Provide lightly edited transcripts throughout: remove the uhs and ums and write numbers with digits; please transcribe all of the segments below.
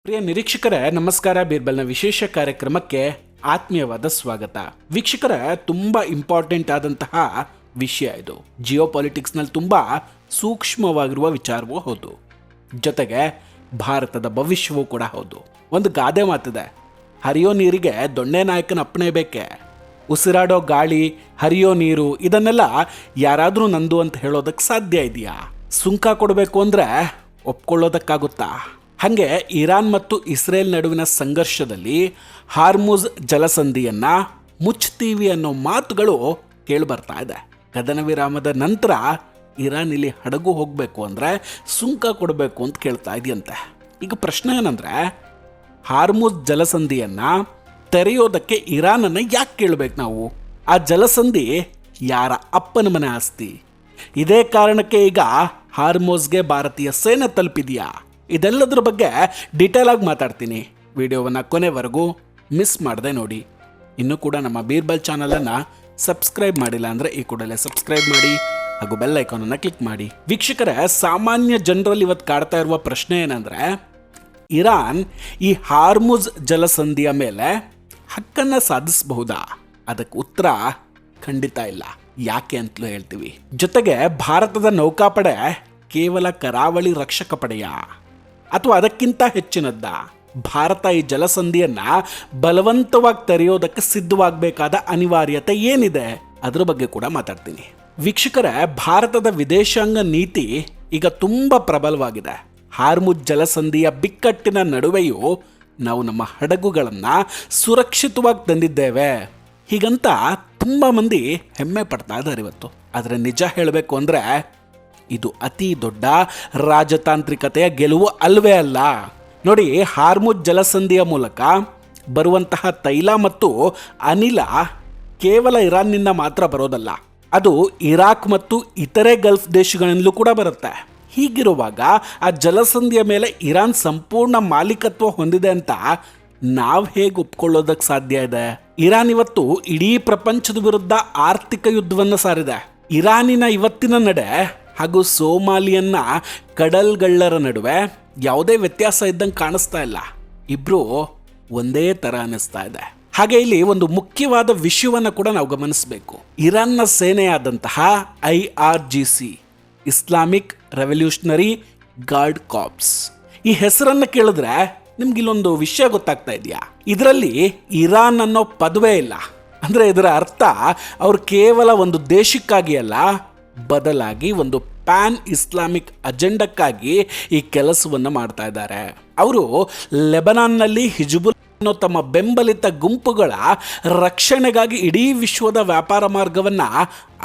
ಪ್ರಿಯ ನಿರೀಕ್ಷಕರೇ ನಮಸ್ಕಾರ. ಬೀರ್ಬಲ್ನ ವಿಶೇಷ ಕಾರ್ಯಕ್ರಮಕ್ಕೆ ಆತ್ಮೀಯವಾದ ಸ್ವಾಗತ. ವೀಕ್ಷಕರೇ, ತುಂಬಾ ಇಂಪಾರ್ಟೆಂಟ್ ಆದಂತಹ ವಿಷಯ ಇದು. ಜಿಯೋ ಪಾಲಿಟಿಕ್ಸ್ನಲ್ಲಿ ತುಂಬಾ ಸೂಕ್ಷ್ಮವಾಗಿರುವ ವಿಚಾರವೂ ಹೌದು, ಜೊತೆಗೆ ಭಾರತದ ಭವಿಷ್ಯವೂ ಕೂಡ ಹೌದು. ಒಂದು ಗಾದೆ ಮಾತಿದೆ, ಹರಿಯೋ ನೀರಿಗೆ ದೊಣ್ಣೆ ನಾಯಕನ ಅಪ್ಪಣೆ ಬೇಕೆ. ಉಸಿರಾಡೋ ಗಾಳಿ, ಹರಿಯೋ ನೀರು, ಇದನ್ನೆಲ್ಲ ಯಾರಾದರೂ ನಂದು ಅಂತ ಹೇಳೋದಕ್ಕೆ ಸಾಧ್ಯ ಇದೆಯಾ? ಸುಂಕ ಕೊಡಬೇಕು ಅಂದರೆ ಒಪ್ಕೊಳ್ಳೋದಕ್ಕಾಗುತ್ತಾ? ಹಾಗೆ ಇರಾನ್ ಮತ್ತು ಇಸ್ರೇಲ್ ನಡುವಿನ ಸಂಘರ್ಷದಲ್ಲಿ ಹಾರ್ಮುಜ್ ಜಲಸಂಧಿಯನ್ನ ಮುಚ್ತೀವಿ ಅನ್ನೋ ಮಾತುಗಳು ಕೇಳಿಬರ್ತಾ ಇದೆ. ಕದನ ವಿರಾಮದ ನಂತರ ಇರಾನ್ ಇಲ್ಲಿ ಹಡಗು ಹೋಗಬೇಕು ಅಂದರೆ ಸುಂಕ ಕೊಡಬೇಕು ಅಂತ ಕೇಳ್ತಾ ಇದೆಯಂತೆ. ಈಗ ಪ್ರಶ್ನೆ ಏನಂದರೆ, ಹಾರ್ಮುಜ್ ಜಲಸಂಧಿಯನ್ನ ತೆರೆಯೋದಕ್ಕೆ ಇರಾನನ್ನು ಯಾಕೆ ಕೇಳಬೇಕು ನಾವು? ಆ ಜಲಸಂಧಿ ಯಾರ ಅಪ್ಪನ ಮನೆ ಆಸ್ತಿ? ಇದೇ ಕಾರಣಕ್ಕೆ ಈಗ ಹಾರ್ಮುಜ್ಗೆ ಭಾರತೀಯ ಸೇನೆ ತಲುಪಿದೆಯಾ? ಇದೆಲ್ಲದ್ರ ಬಗ್ಗೆ ಡೀಟೇಲ್ ಆಗಿ ಮಾತಾಡ್ತೀನಿ. ವಿಡಿಯೋವನ್ನು ಕೊನೆವರೆಗೂ ಮಿಸ್ ಮಾಡದೆ ನೋಡಿ. ಇನ್ನೂ ಕೂಡ ನಮ್ಮ ಬೀರ್ಬಲ್ ಚಾನಲನ್ನು ಸಬ್ಸ್ಕ್ರೈಬ್ ಮಾಡಿಲ್ಲ ಅಂದರೆ ಈ ಕೂಡಲೇ ಸಬ್ಸ್ಕ್ರೈಬ್ ಮಾಡಿ ಹಾಗೂ ಬೆಲ್ ಐಕಾನನ್ನು ಕ್ಲಿಕ್ ಮಾಡಿ. ವೀಕ್ಷಕರೇ, ಸಾಮಾನ್ಯ ಜನರಲ್ಲಿ ಇವತ್ತು ಕಾಡ್ತಾ ಇರುವ ಪ್ರಶ್ನೆ ಏನಂದರೆ, ಇರಾನ್ ಈ ಹಾರ್ಮುಜ್ ಜಲಸಂಧಿಯ ಮೇಲೆ ಹಕ್ಕನ್ನು ಸಾಧಿಸಬಹುದಾ? ಅದಕ್ಕೆ ಉತ್ತರ ಖಂಡಿತ ಇಲ್ಲ. ಯಾಕೆ ಅಂತಲೂ ಹೇಳ್ತೀವಿ. ಜೊತೆಗೆ ಭಾರತದ ನೌಕಾಪಡೆ ಕೇವಲ ಕರಾವಳಿ ರಕ್ಷಕ ಪಡೆಯ ಅಥವಾ ಅದಕ್ಕಿಂತ ಹೆಚ್ಚಿನದ್ದ? ಭಾರತ ಈ ಜಲಸಂಧಿಯನ್ನ ಬಲವಂತವಾಗಿ ತೆರೆಯೋದಕ್ಕೆ ಸಿದ್ಧವಾಗಬೇಕಾದ ಅನಿವಾರ್ಯತೆ ಏನಿದೆ? ಅದರ ಬಗ್ಗೆ ಕೂಡ ಮಾತಾಡ್ತೀನಿ. ವೀಕ್ಷಕರೇ, ಭಾರತದ ವಿದೇಶಾಂಗ ನೀತಿ ಈಗ ತುಂಬ ಪ್ರಬಲವಾಗಿದೆ. ಹಾರ್ಮುಜ್ ಜಲಸಂಧಿಯ ಬಿಕ್ಕಟ್ಟಿನ ನಡುವೆಯೂ ನಾವು ನಮ್ಮ ಹಡಗುಗಳನ್ನು ಸುರಕ್ಷಿತವಾಗಿ ತಂದಿದ್ದೇವೆ ಹೀಗಂತ ತುಂಬ ಮಂದಿ ಹೆಮ್ಮೆ ಪಡ್ತಾ ಇದ್ದಾರೆ ಇವತ್ತು. ಆದರೆ ನಿಜ ಹೇಳಬೇಕು ಅಂದರೆ ಇದು ಅತಿ ದೊಡ್ಡ ರಾಜತಾಂತ್ರಿಕತೆಯ ಗೆಲುವು ಅಲ್ವೇ ಅಲ್ಲ. ನೋಡಿ, ಹಾರ್ಮುಜ್ ಜಲಸಂಧಿಯ ಮೂಲಕ ಬರುವಂತಹ ತೈಲ ಮತ್ತು ಅನಿಲ ಕೇವಲ ಇರಾನ್ನಿಂದ ಮಾತ್ರ ಬರೋದಲ್ಲ, ಅದು ಇರಾಕ್ ಮತ್ತು ಇತರೆ ಗಲ್ಫ್ ದೇಶಗಳಿಂದಲೂ ಕೂಡ ಬರುತ್ತೆ. ಹೀಗಿರುವಾಗ ಆ ಜಲಸಂಧಿಯ ಮೇಲೆ ಇರಾನ್ ಸಂಪೂರ್ಣ ಮಾಲೀಕತ್ವ ಹೊಂದಿದೆ ಅಂತ ನಾವು ಹೇಗೆ ಒಪ್ಕೊಳ್ಳೋದಕ್ಕೆ ಸಾಧ್ಯ ಇದೆ? ಇರಾನ್ ಇವತ್ತು ಇಡೀ ಪ್ರಪಂಚದ ವಿರುದ್ಧ ಆರ್ಥಿಕ ಯುದ್ಧವನ್ನು ಸಾರಿದೆ. ಇರಾನಿನ ಇವತ್ತಿನ ನಡೆ ಹಾಗೂ ಸೋಮಾಲಿಯನ್ನ ಕಡಲ್ಗಳ್ಳರ ನಡುವೆ ಯಾವುದೇ ವ್ಯತ್ಯಾಸ ಇದ್ದಂಗೆ ಕಾಣಿಸ್ತಾ ಇಲ್ಲ. ಇಬ್ರು ಒಂದೇ ಥರ ಅನ್ನಿಸ್ತಾ ಇದೆ. ಹಾಗೆ ಇಲ್ಲಿ ಒಂದು ಮುಖ್ಯವಾದ ವಿಷಯವನ್ನು ಕೂಡ ನಾವು ಗಮನಿಸಬೇಕು. ಇರಾನ್ನ ಸೇನೆಯಾದಂತಹ IRGC, Islamic Revolutionary Guard Corps, ಈ ಹೆಸರನ್ನು ಕೇಳಿದ್ರೆ ನಿಮ್ಗೆ ಇಲ್ಲೊಂದು ವಿಷಯ ಗೊತ್ತಾಗ್ತಾ ಇದೆಯಾ? ಇದರಲ್ಲಿ ಇರಾನ್ ಅನ್ನೋ ಪದವೇ ಇಲ್ಲ. ಅಂದರೆ ಇದರ ಅರ್ಥ ಅವರು ಕೇವಲ ಒಂದು ದೇಶಕ್ಕಾಗಿ ಅಲ್ಲ, ಬದಲಾಗಿ ಒಂದು ಪ್ಯಾನ್ ಇಸ್ಲಾಮಿಕ್ ಅಜೆಂಡಕ್ಕಾಗಿ ಈ ಕೆಲಸವನ್ನು ಮಾಡ್ತಾ ಇದ್ದಾರೆ. ಅವರು ಲೆಬನಾನ್ನಲ್ಲಿ ಹಿಜ್ಬುಲ್ ಅನ್ನೋ ತಮ್ಮ ಬೆಂಬಲಿತ ಗುಂಪುಗಳ ರಕ್ಷಣೆಗಾಗಿ ಇಡೀ ವಿಶ್ವದ ವ್ಯಾಪಾರ ಮಾರ್ಗವನ್ನು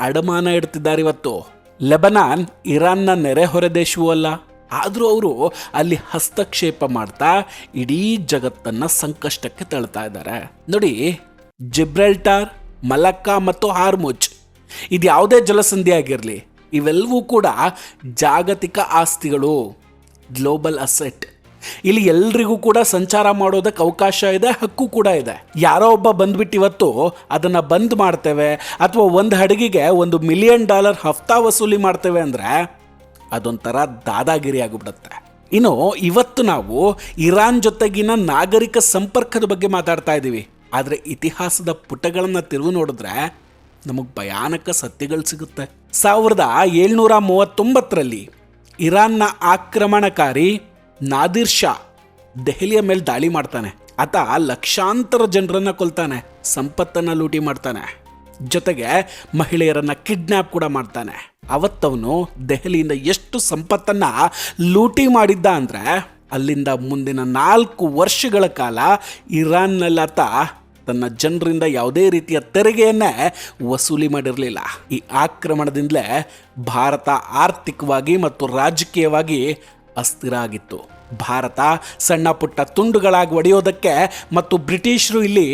ಅಡಮಾನ ಇಡ್ತಿದ್ದಾರೆ. ಇವತ್ತು ಲೆಬನಾನ್ ಇರಾನ್ನ ನೆರೆಹೊರೆ ದೇಶವೂ ಅಲ್ಲ, ಆದರೂ ಅವರು ಅಲ್ಲಿ ಹಸ್ತಕ್ಷೇಪ ಮಾಡ್ತಾ ಇಡೀ ಜಗತ್ತನ್ನು ಸಂಕಷ್ಟಕ್ಕೆ ತಳ್ತಾ ಇದ್ದಾರೆ. ನೋಡಿ, ಜಿಬ್ರಲ್ಟಾರ್, ಮಲಕ್ಕಾ ಮತ್ತು ಹಾರ್ಮುಜ್, ಇದು ಯಾವುದೇ ಜಲಸಂಧಿ ಆಗಿರಲಿ, ಇವೆಲ್ಲವೂ ಕೂಡ ಜಾಗತಿಕ ಆಸ್ತಿಗಳು, ಗ್ಲೋಬಲ್ ಅಸೆಟ್. ಇಲ್ಲಿ ಎಲ್ರಿಗೂ ಕೂಡ ಸಂಚಾರ ಮಾಡೋದಕ್ಕೆ ಅವಕಾಶ ಇದೆ, ಹಕ್ಕು ಕೂಡ ಇದೆ. ಯಾರೋ ಒಬ್ಬ ಬಂದ್ಬಿಟ್ಟು ಇವತ್ತು ಅದನ್ನು ಬಂದ್ ಮಾಡ್ತೇವೆ ಅಥವಾ ಒಂದು ಹಡಗಿಗೆ $1 ಮಿಲಿಯನ್ ಹಫ್ತಾ ವಸೂಲಿ ಮಾಡ್ತೇವೆ ಅಂದರೆ ಅದೊಂಥರ ದಾದಾಗಿರಿ ಆಗಿಬಿಡುತ್ತೆ. ಇನ್ನು ಇವತ್ತು ನಾವು ಇರಾನ್ ಜೊತೆಗಿನ ನಾಗರಿಕ ಸಂಪರ್ಕದ ಬಗ್ಗೆ ಮಾತಾಡ್ತಾ ಇದ್ದೀವಿ. ಆದರೆ ಇತಿಹಾಸದ ಪುಟಗಳನ್ನು ತಿರುವು ನೋಡಿದ್ರೆ ನಮಗೆ ಭಯಾನಕ ಸತ್ಯಗಳು ಸಿಗುತ್ತೆ. 1739ರಲ್ಲಿ ಇರಾನ್ನ ಆಕ್ರಮಣಕಾರಿ ನಾದಿರ್ ಶಾ ದೆಹಲಿಯ ಮೇಲೆ ದಾಳಿ ಮಾಡ್ತಾನೆ. ಆತ ಲಕ್ಷಾಂತರ ಜನರನ್ನ ಕೊಲ್ತಾನೆ, ಸಂಪತ್ತನ್ನು ಲೂಟಿ ಮಾಡ್ತಾನೆ, ಜೊತೆಗೆ ಮಹಿಳೆಯರನ್ನ ಕಿಡ್ನ್ಯಾಪ್ ಕೂಡ ಮಾಡ್ತಾನೆ. ಅವತ್ತವನು ದೆಹಲಿಯಿಂದ ಎಷ್ಟು ಸಂಪತ್ತನ್ನು ಲೂಟಿ ಮಾಡಿದ್ದ ಅಂದರೆ ಅಲ್ಲಿಂದ ಮುಂದಿನ 4 ವರ್ಷಗಳ ಕಾಲ ಇರಾನ್ನಲ್ಲಾತ ತನ್ನ ಜನರಿಂದ ಯಾವುದೇ ರೀತಿಯ ತೆರಿಗೆಯನ್ನೇ ವಸೂಲಿ ಮಾಡಿರಲಿಲ್ಲ. ಈ ಆಕ್ರಮಣದಿಂದಲೇ ಭಾರತ ಆರ್ಥಿಕವಾಗಿ ಮತ್ತು ರಾಜಕೀಯವಾಗಿ ಅಸ್ಥಿರ ಆಗಿತ್ತು. ಭಾರತ ಸಣ್ಣ ಪುಟ್ಟ ತುಂಡುಗಳಾಗಿ ಒಡೆಯೋದಕ್ಕೆ ಮತ್ತು ಬ್ರಿಟಿಷರು ಇಲ್ಲಿ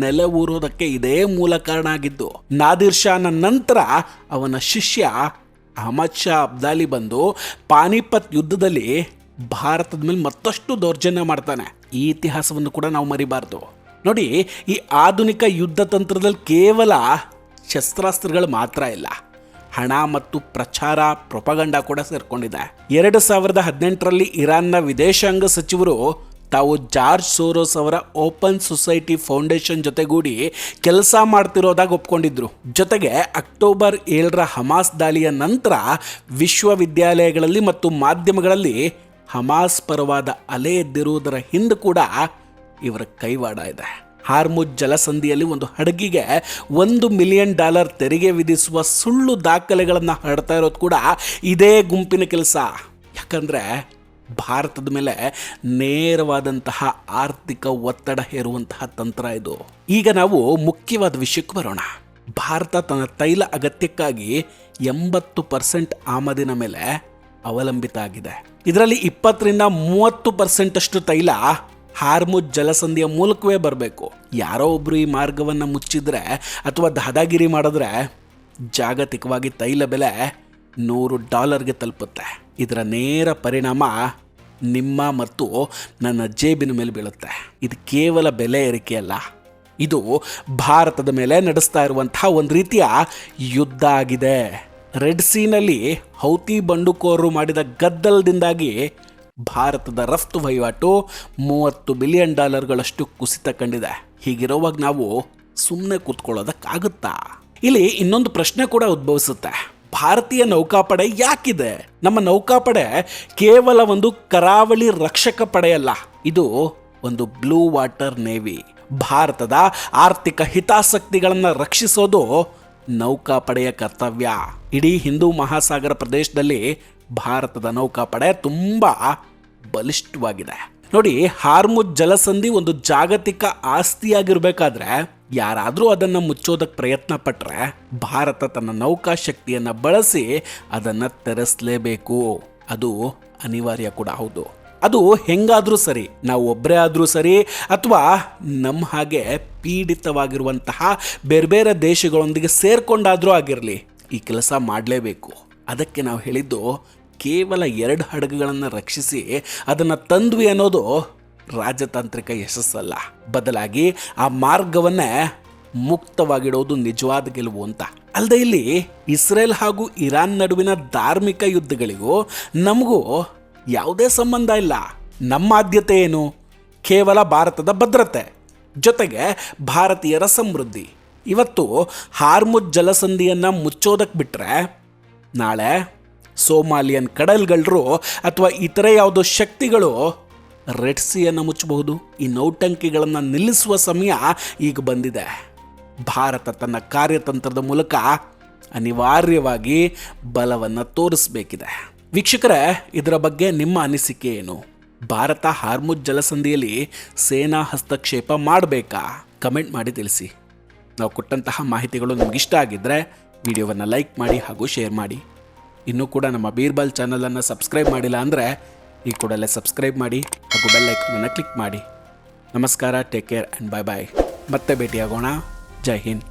ನೆಲೆ ಊರೋದಕ್ಕೆ ಇದೇ ಮೂಲ ಕಾರಣ ಆಗಿದ್ದು. ನಾದಿರ್ ಶಾನ ನಂತರ ಅವನ ಶಿಷ್ಯ ಅಹಮದ್ ಶಾ ಅಬ್ದಾಲಿ ಬಂದು ಪಾನಿಪತ್ ಯುದ್ಧದಲ್ಲಿ ಭಾರತದ ಮೇಲೆ ಮತ್ತಷ್ಟು ದೌರ್ಜನ್ಯ ಮಾಡ್ತಾನೆ. ಈ ಇತಿಹಾಸವನ್ನು ಕೂಡ ನಾವು ಮರಿಬಾರ್ದು. ನೋಡಿ, ಈ ಆಧುನಿಕ ಯುದ್ಧ ತಂತ್ರದಲ್ಲಿ ಕೇವಲ ಶಸ್ತ್ರಾಸ್ತ್ರಗಳು ಮಾತ್ರ ಇಲ್ಲ, ಹಣ ಮತ್ತು ಪ್ರಚಾರ ಪ್ರೊಪಗಂಡ ಕೂಡ ಸೇರ್ಕೊಂಡಿದೆ. 2018ರಲ್ಲಿ ಇರಾನ್ನ ವಿದೇಶಾಂಗ ಸಚಿವರು ತಾವು ಜಾರ್ಜ್ ಸೋರೋಸ್ ಅವರ ಓಪನ್ ಸೊಸೈಟಿ ಫೌಂಡೇಶನ್ ಜೊತೆಗೂಡಿ ಕೆಲಸ ಮಾಡ್ತಿರೋದಾಗ ಒಪ್ಕೊಂಡಿದ್ರು. ಜೊತೆಗೆ ಅಕ್ಟೋಬರ್ 7ರ ಹಮಾಸ್ ದಾಳಿಯ ನಂತರ ವಿಶ್ವವಿದ್ಯಾಲಯಗಳಲ್ಲಿ ಮತ್ತು ಮಾಧ್ಯಮಗಳಲ್ಲಿ ಹಮಾಸ್ ಪರವಾದ ಅಲೆ ಎದ್ದಿರುವುದರ ಹಿಂದೆ ಕೂಡ ಇವರ ಕೈವಾಡ ಇದೆ. ಹಾರ್ಮುಜ್ ಜಲಸಂಧಿಯಲ್ಲಿ ಒಂದು ಹಡಗಿಗೆ $1 ಮಿಲಿಯನ್ ತೆರಿಗೆ ವಿಧಿಸುವ ಸುಳ್ಳು ದಾಖಲೆಗಳನ್ನು ಹರಡ್ತಾ ಇರೋದು ಕೂಡ ಇದೇ ಗುಂಪಿನ ಕೆಲಸ. ಯಾಕಂದರೆ ಭಾರತದ ಮೇಲೆ ನೇರವಾದಂತಹ ಆರ್ಥಿಕ ಒತ್ತಡ ಹೇರುವಂತಹ ತಂತ್ರ ಇದು. ಈಗ ನಾವು ಮುಖ್ಯವಾದ ವಿಷಯಕ್ಕೆ ಬರೋಣ. ಭಾರತ ತನ್ನ ತೈಲ ಅಗತ್ಯಕ್ಕಾಗಿ 80% ಆಮದಿನ ಮೇಲೆ ಅವಲಂಬಿತ ಆಗಿದೆ. ಇದರಲ್ಲಿ 20-30% ಅಷ್ಟು ತೈಲ ಹಾರ್ಮುಜ್ ಜಲಸಂಧಿಯ ಮೂಲಕವೇ ಬರಬೇಕು. ಯಾರೋ ಒಬ್ಬರು ಈ ಮಾರ್ಗವನ್ನು ಮುಚ್ಚಿದ್ರೆ ಅಥವಾ ದಾದಾಗಿರಿ ಮಾಡಿದ್ರೆ ಜಾಗತಿಕವಾಗಿ ತೈಲ ಬೆಲೆ $100 ತಲುಪುತ್ತೆ. ಇದರ ನೇರ ಪರಿಣಾಮ ನಿಮ್ಮ ಮತ್ತು ನನ್ನ ಜೇಬಿನ ಮೇಲೆ ಬೀಳುತ್ತೆ. ಇದು ಕೇವಲ ಬೆಲೆ ಏರಿಕೆ ಅಲ್ಲ, ಇದು ಭಾರತದ ಮೇಲೆ ನಡೆಸ್ತಾ ಇರುವಂತಹ ಒಂದು ರೀತಿಯ ಯುದ್ಧ ಆಗಿದೆ. ರೆಡ್ ಸೀನಲ್ಲಿ ಹೌತಿ ಬಂಡುಕೋರರು ಮಾಡಿದ ಗದ್ದಲದಿಂದಾಗಿ ಭಾರತದ ರಫ್ತು ವಹಿವಾಟು $30 ಬಿಲಿಯನ್ ಕುಸಿತ ಕಂಡಿದೆ. ಹೀಗಿರುವಾಗ ನಾವು ಸುಮ್ಮನೆ ಕೂತ್ಕೊಳ್ಳೋದಕ್ಕಾಗುತ್ತಾ? ಇಲ್ಲಿ ಇನ್ನೊಂದು ಪ್ರಶ್ನೆ ಕೂಡ ಉದ್ಭವಿಸುತ್ತೆ. ಭಾರತೀಯ ನೌಕಾಪಡೆ ಯಾಕಿದೆ? ನಮ್ಮ ನೌಕಾಪಡೆ ಕೇವಲ ಒಂದು ಕರಾವಳಿ ರಕ್ಷಕ ಪಡೆಯಲ್ಲ, ಇದು ಒಂದು ಬ್ಲೂ ವಾಟರ್ ನೇವಿ. ಭಾರತದ ಆರ್ಥಿಕ ಹಿತಾಸಕ್ತಿಗಳನ್ನು ರಕ್ಷಿಸೋದು ನೌಕಾಪಡೆಯ ಕರ್ತವ್ಯ. ಇಡೀ ಹಿಂದೂ ಮಹಾಸಾಗರ ಪ್ರದೇಶದಲ್ಲಿ ಭಾರತದ ನೌಕಾಪಡೆ ತುಂಬ ಬಲಿಷ್ಠವಾಗಿದೆ. ನೋಡಿ, ಹಾರ್ಮುಜ್ ಜಲಸಂಧಿ ಒಂದು ಜಾಗತಿಕ ಆಸ್ತಿಯಾಗಿರ್ಬೇಕಾದ್ರೆ ಯಾರಾದರೂ ಅದನ್ನು ಮುಚ್ಚೋದಕ್ಕೆ ಪ್ರಯತ್ನ ಪಟ್ಟರೆ ಭಾರತ ತನ್ನ ನೌಕಾ ಶಕ್ತಿಯನ್ನು ಬಳಸಿ ಅದನ್ನು ತೆರೆಸಲೇಬೇಕು. ಅದು ಅನಿವಾರ್ಯ ಕೂಡ ಹೌದು. ಅದು ಹೆಂಗಾದರೂ ಸರಿ, ನಾವು ಒಬ್ಬರೇ ಆದರೂ ಸರಿ ಅಥವಾ ನಮ್ಮ ಹಾಗೆ ಪೀಡಿತವಾಗಿರುವಂತಹ ಬೇರೆ ಬೇರೆ ದೇಶಗಳೊಂದಿಗೆ ಸೇರ್ಕೊಂಡಾದರೂ ಆಗಿರಲಿ, ಈ ಕೆಲಸ ಮಾಡಲೇಬೇಕು. ಅದಕ್ಕೆ ನಾವು ಹೇಳಿದ್ದು ಕೇವಲ 2 ಹಡಗುಗಳನ್ನು ರಕ್ಷಿಸಿ ಅದನ್ನು ತಂದ್ವಿ ಅನ್ನೋದು ರಾಜತಾಂತ್ರಿಕ ಯಶಸ್ಸಲ್ಲ, ಬದಲಾಗಿ ಆ ಮಾರ್ಗವನ್ನೇ ಮುಕ್ತವಾಗಿಡೋದು ನಿಜವಾದ ಗೆಲುವು ಅಂತ. ಅಲ್ಲದೆ ಇಲ್ಲಿ ಇಸ್ರೇಲ್ ಹಾಗೂ ಇರಾನ್ ನಡುವಿನ ಧಾರ್ಮಿಕ ಯುದ್ಧಗಳಿಗೂ ನಮಗೂ ಯಾವುದೇ ಸಂಬಂಧ ಇಲ್ಲ. ನಮ್ಮ ಆದ್ಯತೆ ಏನು? ಕೇವಲ ಭಾರತದ ಭದ್ರತೆ ಜೊತೆಗೆ ಭಾರತೀಯರ ಸಮೃದ್ಧಿ. ಇವತ್ತು ಹಾರ್ಮುಜ್ ಜಲಸಂಧಿಯನ್ನು ಮುಚ್ಚೋದಕ್ಕೆ ಬಿಟ್ಟರೆ ನಾಳೆ ಸೋಮಾಲಿಯನ್ ಕಡಲ್ಗಳ್ಳರು ಅಥವಾ ಇತರೆ ಯಾವುದೋ ಶಕ್ತಿಗಳು ರೆಡ್ ಸಿಯನ್ನು ಮುಚ್ಚಬಹುದು. ಈ ನೌಟಂಕಿಗಳನ್ನು ನಿಲ್ಲಿಸುವ ಸಮಯ ಈಗ ಬಂದಿದೆ. ಭಾರತ ತನ್ನ ಕಾರ್ಯತಂತ್ರದ ಮೂಲಕ ಅನಿವಾರ್ಯವಾಗಿ ಬಲವನ್ನು ತೋರಿಸಬೇಕಿದೆ. ವೀಕ್ಷಕರೇ, ಇದರ ಬಗ್ಗೆ ನಿಮ್ಮ ಅನಿಸಿಕೆ ಏನು? ಭಾರತ ಹಾರ್ಮುಜ್ ಜಲಸಂಧಿಯಲ್ಲಿ ಸೇನಾ ಹಸ್ತಕ್ಷೇಪ ಮಾಡಬೇಕಾ? ಕಮೆಂಟ್ ಮಾಡಿ ತಿಳಿಸಿ. ನಾವು ಕೊಟ್ಟಂತಹ ಮಾಹಿತಿಗಳು ನಿಮಗಿಷ್ಟ ಆಗಿದ್ದರೆ ವಿಡಿಯೋವನ್ನು ಲೈಕ್ ಮಾಡಿ ಹಾಗೂ ಶೇರ್ ಮಾಡಿ. ಇನ್ನೂ ಕೂಡ ನಮ್ಮ ಬೀರ್ಬಲ್ ಚಾನಲನ್ನು ಸಬ್ಸ್ಕ್ರೈಬ್ ಮಾಡಿಲ್ಲ ಅಂದರೆ ಈ ಕೂಡಲೇ ಸಬ್ಸ್ಕ್ರೈಬ್ ಮಾಡಿ ಹಾಗೂ ಬೆಲ್ ಐಕನನ್ನು ಕ್ಲಿಕ್ ಮಾಡಿ. ನಮಸ್ಕಾರ, ಟೇಕ್ ಕೇರ್ ಆ್ಯಂಡ್ ಬಾಯ್ ಬಾಯ್. ಮತ್ತೆ ಭೇಟಿಯಾಗೋಣ. ಜೈ ಹಿಂದ್.